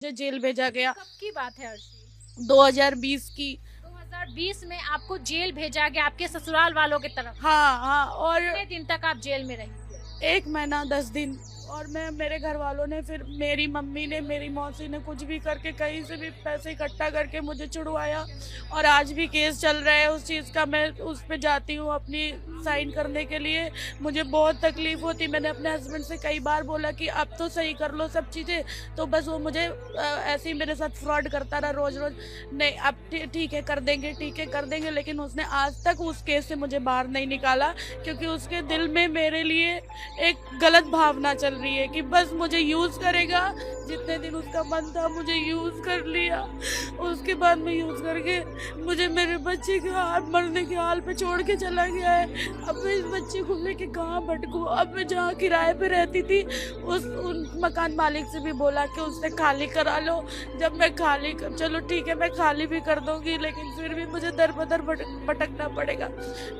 मुझे जेल भेजा गया। कब की बात है अर्शी? 2020 की। 2020 में आपको जेल भेजा गया आपके ससुराल वालों की तरफ से। हाँ हाँ। और कितने दिन तक आप जेल में रही? 1 महीना 10 दिन। और मेरे घर वालों ने, फिर मेरी मम्मी ने, मेरी मौसी ने कुछ भी करके कहीं से भी पैसे इकट्ठा करके मुझे छुड़वाया। और आज भी केस चल रहा है उस चीज़ का। मैं उस पे जाती हूँ अपनी साइन करने के लिए। मुझे बहुत तकलीफ होती। मैंने अपने हस्बैंड से कई बार बोला कि अब तो सही कर लो सब चीज़ें, तो बस वो मुझे ऐसे ही मेरे साथ फ्रॉड करता रहा रोज रोज। नहीं, अब ठीक है कर देंगे, ठीक है कर देंगे, लेकिन उसने आज तक उस केस से मुझे बाहर नहीं निकाला, क्योंकि उसके दिल में मेरे लिए एक गलत भावना चल रही है कि बस मुझे यूज करेगा। जितने दिन उसका मन था मुझे यूज कर लिया। उसके बाद में यूज करके मुझे मेरे बच्चे के हाथ मरने के हाल पे छोड़ के चला गया है। अब मैं इस बच्चे को लेके कहाँ भटकूं? अब मैं जहाँ किराए पे रहती थी उन मकान मालिक से भी बोला कि उससे खाली करा लो। जब मैं चलो ठीक है मैं खाली भी कर दूंगी, लेकिन फिर भी मुझे दर बदर भटकना पड़ेगा।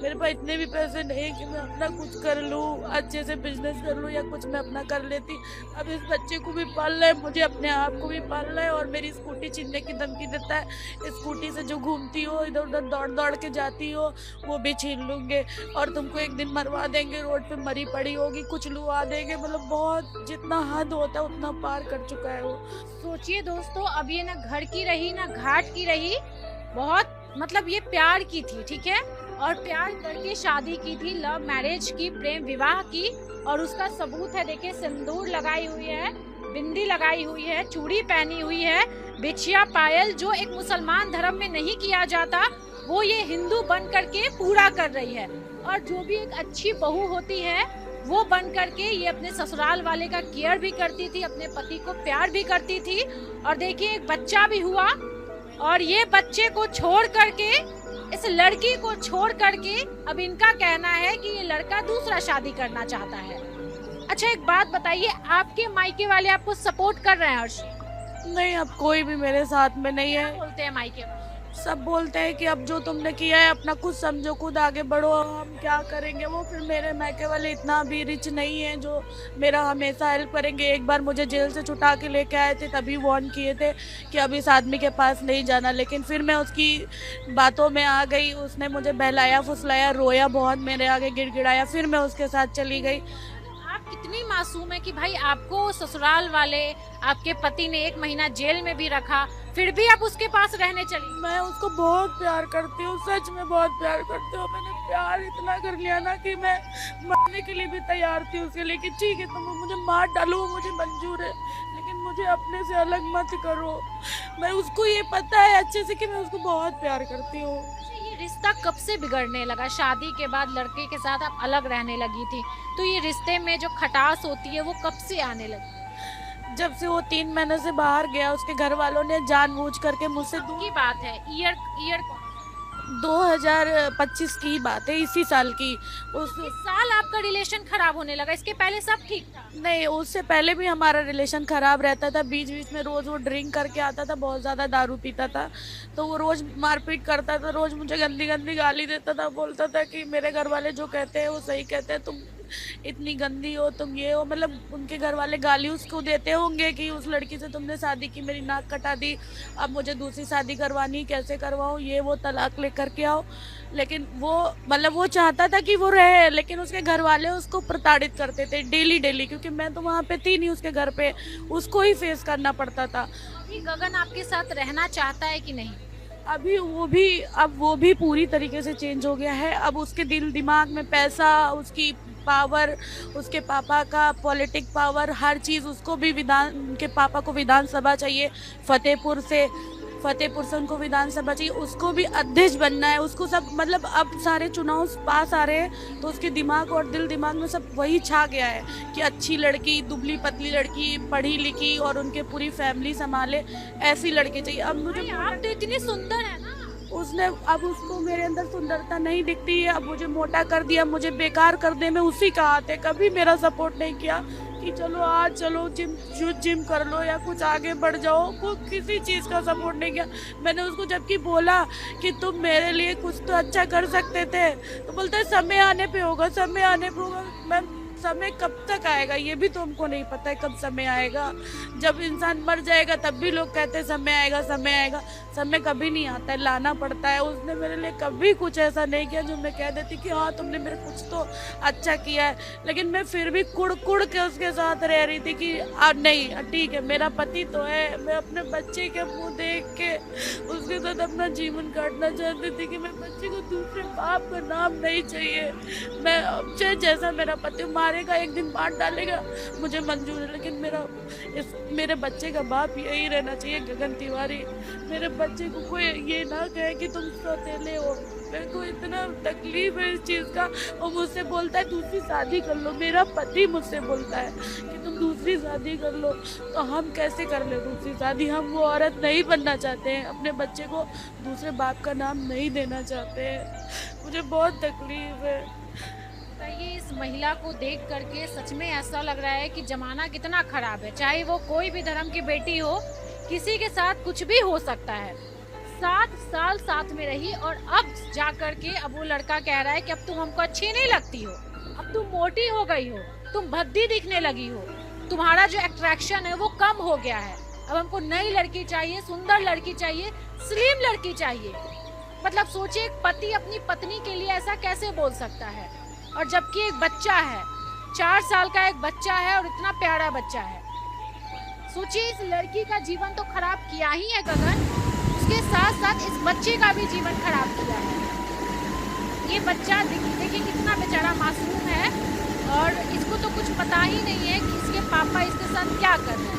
मेरे पास इतने भी पैसे नहीं कि मैं अपना कुछ कर लूँ, अच्छे से बिजनेस कर लूँ या कुछ मैं अपना कर लेती। अब इस बच्चे को भी पालना है, मुझे अपने आप को भी पालना है। और मेरी स्कूटी छीनने की धमकी देता है। स्कूटी से जो घूमती हो, इधर उधर दौड़ दौड़ के जाती हो, वो भी छीन लूंगे और तुमको एक दिन मरवा देंगे, रोड पे मरी पड़ी होगी, कुछ लुआ देंगे। मतलब बहुत जितना हद होता है उतना पार कर चुका है वो। सोचिए दोस्तों, अब ये ना घर की रही ना घाट की रही, बहुत मतलब ये प्यार की थी, ठीक है, और प्यार करके शादी की थी, लव मैरिज की, प्रेम विवाह की। और उसका सबूत है, देखिए सिंदूर लगाई हुई है, बिंदी लगाई हुई है, चूड़ी पहनी हुई है, बिछिया पायल, जो एक मुसलमान धर्म में नहीं किया जाता वो ये हिंदू बन करके पूरा कर रही है। और जो भी एक अच्छी बहू होती है वो बन करके ये अपने ससुराल वाले का केयर भी करती थी, अपने पति को प्यार भी करती थी। और देखिए एक बच्चा भी हुआ, और ये बच्चे को छोड़ करके, इस लड़की को छोड़ करके, अब इनका कहना है कि ये लड़का दूसरा शादी करना चाहता है। अच्छा एक बात बताइए, आपके मायके वाले आपको सपोर्ट कर रहे हैं अर्शी? नहीं, अब कोई भी मेरे साथ में नहीं क्या है। बोलते हैं मायके वाले? सब बोलते हैं कि अब जो तुमने किया है अपना खुद समझो, खुद आगे बढ़ो, हम क्या करेंगे। वो फिर मेरे मायके वाले इतना भी रिच नहीं है जो मेरा हमेशा हेल्प करेंगे। एक बार मुझे जेल से छुटा के लेके आए थे, तभी वार्न किए थे कि अब इस आदमी के पास नहीं जाना, लेकिन फिर मैं उसकी बातों में आ गई। उसने मुझे बहलाया फुसलाया, रोया बहुत, मेरे आगे गिड़गिड़ाया, फिर मैं उसके साथ चली गई। आप कितनी मासूम है कि भाई आपको ससुराल वाले, आपके पति ने 1 महीना जेल में भी रखा, फिर भी आप उसके पास रहने चली। मैं उसको बहुत प्यार करती हूँ, सच में बहुत प्यार करती हूँ। मैंने प्यार इतना कर लिया ना कि मैं मरने के लिए भी तैयार थी उसके लिए, कि ठीक है तुम मुझे मार डालो, मुझे मंजूर है, लेकिन मुझे अपने से अलग मत करो। मैं उसको ये पता है अच्छे से कि मैं उसको बहुत प्यार करती हूँ। अच्छा, ये रिश्ता कब से बिगड़ने लगा? शादी के बाद लड़के के साथ आप अलग रहने लगी थी, तो ये रिश्ते में जो खटास होती है वो कब से आने लगी? जब से वो 3 महीने से बाहर गया, उसके घर वालों ने जानबूझ करके मुझसे कब की बात है? ईयर ईयर 2025 की बात है, इसी साल की। उस इस साल आपका रिलेशन खराब होने लगा, इसके पहले सब ठीक था? नहीं, उससे पहले भी हमारा रिलेशन खराब रहता था। बीच बीच में रोज वो ड्रिंक करके आता था, बहुत ज्यादा दारू पीता था, तो वो रोज मारपीट करता था, रोज मुझे गंदी गंदी गाली देता था। बोलता था कि मेरे घर वाले जो कहते हैं वो सही कहते हैं, तुम इतनी गंदी हो, तुम ये हो। मतलब उनके घर वाले गाली उसको देते होंगे कि उस लड़की से तुमने शादी की, मेरी नाक कटा दी, अब मुझे दूसरी शादी करवानी, कैसे करवाऊँ, ये वो, तलाक लेकर के आओ। लेकिन वो मतलब वो चाहता था कि वो रहे, लेकिन उसके घर वाले उसको प्रताड़ित करते थे डेली डेली, क्योंकि मैं तो वहाँ पे थी नहीं उसके घर पे, उसको ही फेस करना पड़ता था। अभी गगन आपके साथ रहना चाहता है कि नहीं? अभी वो भी पूरी तरीके से चेंज हो गया है। अब उसके दिल दिमाग में पैसा, उसकी पावर, उसके पापा का पॉलिटिक पावर, हर चीज़। उसको भी उनके पापा को विधानसभा चाहिए, फतेहपुर से उनको विधानसभा चाहिए। उसको भी अध्यक्ष बनना है, उसको सब मतलब अब सारे चुनाव पास आ रहे हैं, तो उसके दिमाग और दिल दिमाग में सब वही छा गया है कि अच्छी लड़की, दुबली पतली लड़की, पढ़ी लिखी और उनके पूरी फैमिली संभाले, ऐसी लड़की चाहिए। अब मुझे आप तो इतनी सुंदर है ना। अब उसको मेरे अंदर सुंदरता नहीं दिखती है। अब मुझे मोटा कर दिया, मुझे बेकार कर दे, मैं उसी का हाथ है। कभी मेरा सपोर्ट नहीं किया कि चलो आज चलो जिम कर लो या कुछ आगे बढ़ जाओ, को किसी चीज़ का सपोर्ट नहीं किया। मैंने उसको जबकि बोला कि तुम मेरे लिए कुछ तो अच्छा कर सकते थे, तो बोलता है समय आने पे होगा, समय आने पे होगा। मैं समय कब तक आएगा ये भी तो हमको नहीं पता है कब समय आएगा। जब इंसान मर जाएगा तब भी लोग कहते हैं समय आएगा समय आएगा। समय कभी नहीं आता है, लाना पड़ता है। उसने मेरे लिए कभी कुछ ऐसा नहीं किया जो मैं कह देती कि हाँ तुमने मेरे कुछ तो अच्छा किया है, लेकिन मैं फिर भी कुड़ कुड़ के उसके साथ रह रही थी कि नहीं ठीक है मेरा पति तो है। मैं अपने बच्चे के मुंह देख के उसके साथ अपना जीवन काटना चाहती थी कि मैं बच्चे को दूसरे बाप का नाम नहीं चाहिए। मैं चाहे जैसा मेरा पति मारेगा एक दिन मार डालेगा मुझे मंजूर है, लेकिन मेरे बच्चे का बाप यही रहना चाहिए गगन तिवारी। मेरे बच्चे को कोई ये ना कहे कि तुम सौतेले हो। मेरे को इतना तकलीफ है इस चीज़ का। वो मुझसे बोलता है दूसरी शादी कर लो, मेरा पति मुझसे बोलता है कि तुम दूसरी शादी कर लो। तो हम कैसे कर ले दूसरी शादी? हम वो औरत नहीं बनना चाहते हैं, अपने बच्चे को दूसरे बाप का नाम नहीं देना चाहते हैं। मुझे बहुत तकलीफ है। बताइए, इस महिला को देख करके सच में ऐसा लग रहा है कि जमाना कितना खराब है। चाहे वो कोई भी धर्म की बेटी हो, किसी के साथ कुछ भी हो सकता है। 7 साल साथ में रही और अब जा करके अब वो लड़का कह रहा है कि अब तुम हमको अच्छी नहीं लगती हो, अब तुम मोटी हो गई हो, तुम भद्दी दिखने लगी हो, तुम्हारा जो अट्रैक्शन है वो कम हो गया है, अब हमको नई लड़की चाहिए, सुंदर लड़की चाहिए, स्लिम लड़की चाहिए। मतलब सोचिए, एक पति अपनी पत्नी के लिए ऐसा कैसे बोल सकता है? और जबकि एक बच्चा है, 4 साल का एक बच्चा है और इतना प्यारा बच्चा है। सोचिए, इस लड़की का जीवन तो खराब किया ही है गगन, उसके साथ साथ इस बच्चे का भी जीवन खराब किया है। ये बच्चा देखिए कितना बेचारा मासूम है और इसको तो कुछ पता ही नहीं है कि इसके पापा इसके साथ क्या कर रहे हैं।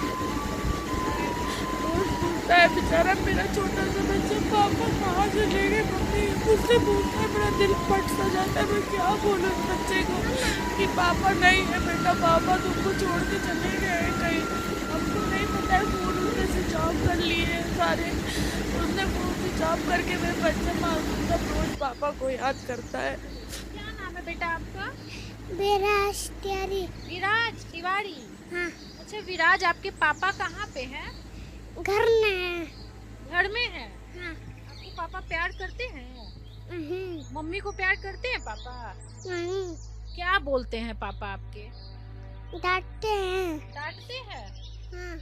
है बेचारा मेरा छोटा सा बच्चा, पापा कहाँ से ले गए मम्मी, मुझसे पूछता है, मेरा दिल फट सा जाता है। मैं क्या बोलूँ उस बच्चे को कि पापा नहीं है बेटा, पापा तुमको छोड़ के चले गए कहीं। हमको नहीं पता है, फोन उसने स्विच ऑफ कर लिए हैं सारे। उसने फोन स्विच ऑफ करके मेरे बच्चा मासूम सब रोज पापा को याद करता है। क्या नाम है बेटा आपका? विराज तिवारी। विराज तिवारी। हाँ। अच्छा विराज, आपके पापा कहाँ पे हैं? घर में है। घर में है? हाँ। आपको पापा प्यार करते हैं? नहीं। मम्मी को प्यार करते हैं पापा? नहीं। क्या बोलते हैं पापा आपके? डांटते हैं। डांटते हैं? हाँ।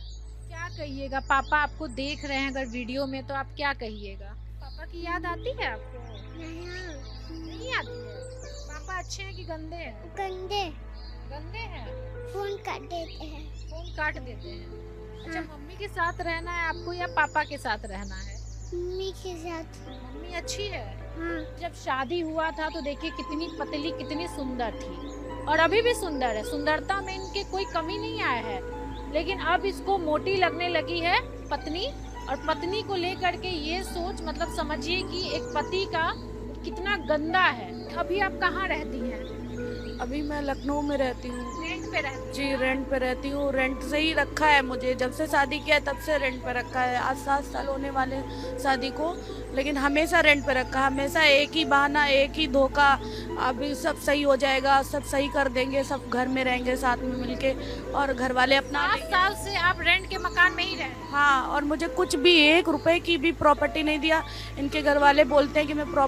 क्या कहिएगा, पापा आपको देख रहे हैं अगर वीडियो में तो आप क्या कहिएगा? पापा की याद आती है आपको? नहीं आती है। पापा अच्छे हैं कि गंदे हैं? गंदे। गंदे हैं। फोन काट देते हैं। फोन काट देते हैं। अच्छा, हाँ। मम्मी के साथ रहना है आपको या पापा के साथ रहना है? मम्मी के साथ। मम्मी अच्छी है? हाँ। जब शादी हुआ था तो देखिए कितनी पतली कितनी सुंदर थी और अभी भी सुंदर है, सुंदरता में इनके कोई कमी नहीं आया है। लेकिन अब इसको मोटी लगने लगी है पत्नी, और पत्नी को लेकर के ये सोच, मतलब समझिए कि एक पति का कितना गंदा है। अभी आप कहाँ रहती हैं? अभी मैं लखनऊ में रहती हूँ। रेंट पे रहती हैं? जी रेंट पे रहती हूँ। रेंट से ही रखा है मुझे, जब से शादी किया तब से रेंट पे रखा है। आज 7 साल होने वाले शादी को, लेकिन हमेशा रेंट पे रखा। हमेशा एक ही बहाना, एक ही धोखा, अभी सब सही हो जाएगा, सब सही कर देंगे, सब घर में रहेंगे साथ में मिलके, और घर वाले अपना 7 साल से आप रेंट के मकान में ही रह रहे हैं? हाँ, और मुझे कुछ भी 1 रुपए की भी प्रॉपर्टी नहीं दिया। इनके घर वाले बोलते हैं कि मैं